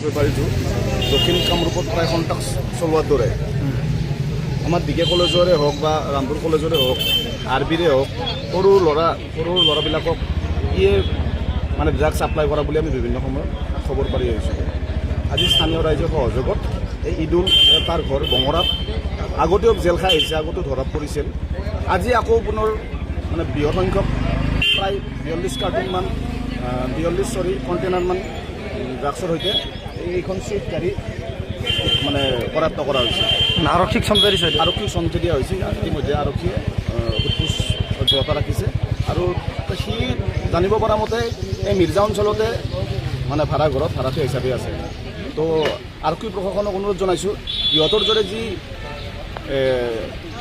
বেপাৰীটো দক্ষিণ কামৰূপত প্ৰায় সন্তাস চলোৱাৰ দৰে আমাৰ ডিকে কলেজৰে হওক বা ৰামপুৰ কলেজৰে হওক আৰ বিৰে হওক সৰু ল'ৰাবিলাকক ইয়ে মানে ড্ৰাগছ ছাপ্লাই কৰা বুলি আমি বিভিন্ন সময়ত খবৰ পাৰি আহিছোঁ। আজি স্থানীয় ৰাইজৰ সহযোগত এই ইদুল তাৰ ঘৰ বঙৰাত আগতেও জেল খাই আহিছে, আগতেও ধৰা পৰিছিল। আজি আকৌ পুনৰ মানে বৃহৎ সংখ্যক প্ৰায় 42 কণ্টেইনাৰমান ড্ৰাগছৰ সৈতে এইখন চুইফ্ট গাড়ী মানে কৰায়ত্ব কৰা হৈছে। আৰক্ষীক চমকি দিয়া হৈছে। ইতিমধ্যে আৰক্ষীয়ে সোধপোছ অব্যাহত ৰাখিছে আৰু সি জানিব পৰা মতে এই মিৰ্জা অঞ্চলতে মানে ভাড়াতীয়া হিচাপে আছে। তো আৰক্ষী প্ৰশাসনক অনুৰোধ জনাইছোঁ, ইহঁতৰ দৰে যি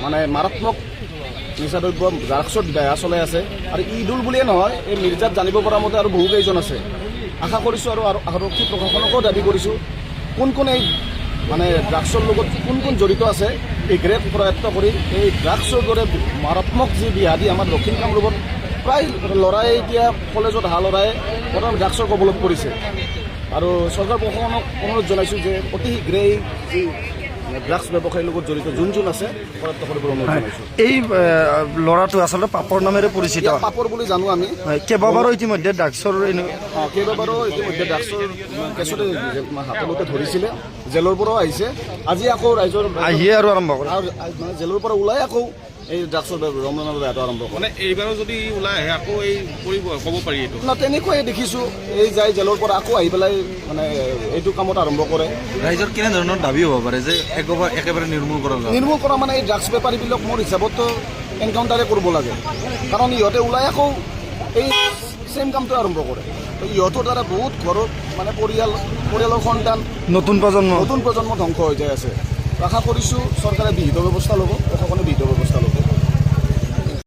মানে মাৰাত্মক নিচাদ্ৰব্য ড্ৰাগছত বেয়া চলাই আছে আৰু ইদুল বুলিয়ে নহয়, এই মিৰ্জাত জানিব পৰা মতে আৰু বহু কেইজন আছে। আশা কৰিছোঁ আৰু আৰক্ষী প্ৰশাসনকো দাবী কৰিছোঁ, কোন এই মানে ড্ৰাগছৰ লগত কোন জড়িত আছে এই গ্ৰেপ প্ৰয়াত্ত কৰি এই ড্ৰাগছৰ দৰে মাৰাত্মক যি ব্যাধি আমাৰ দক্ষিণ কামৰূপত প্ৰায় ল'ৰাই এতিয়া কলেজত অহা ল'ৰাই বৰ্তমান ড্ৰাগছৰ কবলত পৰিছে। আৰু চৰকাৰ প্ৰশাসনক অনুৰোধ জনাইছোঁ যে অতি শীঘ্ৰেই যি ড্ৰাগছ ব্যৱসায়ীৰ লগত জড়িত যোন আছে প্ৰয়াত্ত কৰিবলৈ অনুৰোধ জনাইছোঁ। এই ল'ৰাটো আচলতে পাপৰ নামেৰে পৰিচিত। পাপৰ বুলি জানো আমি। কেইবাবাৰো ইতিমধ্যে ড্ৰাগছৰ ড্ৰাগছৰ কেছতে হাতলৈকে ধৰিছিলে, জেলৰ পৰাও আহিছে। আজি আকৌ ৰাইজৰ আহিয়ে আৰু আৰম্ভ কৰে, মানে জেলৰ পৰা ওলাই আকৌ এই ড্ৰাগছৰ ৰমজানৰ বেয়াটো আৰম্ভ কৰে। মানে এইবাৰো যদি ওলাই আহে আকৌ এই কৰিব ক'ব পাৰি এইটো না, তেনেকুৱাই দেখিছোঁ। এই যাই জেলৰ পৰা আকৌ আহি পেলাই মানে এইটো কামত আৰম্ভ কৰে। ৰাইজৰ কেনেধৰণৰ দাবী হ'ব পাৰে যে একেবাৰে নিৰ্মূল কৰা মানে এই ড্ৰাগছ বেপাৰীবিলাক মোৰ হিচাপততো এনকাউণ্টাৰে কৰিব লাগে, কাৰণ ইহঁতে ওলাই আকৌ এই চেম কামটো আৰম্ভ কৰে। ইহঁতৰ দ্বাৰা বহুত ঘৰত মানে পৰিয়ালৰ সন্তান নতুন প্ৰজন্ম ধ্বংস হৈ যাই আছে। আশা কৰিছোঁ চৰকাৰে বিহিত ব্যৱস্থা ল'ব, প্ৰশাসনে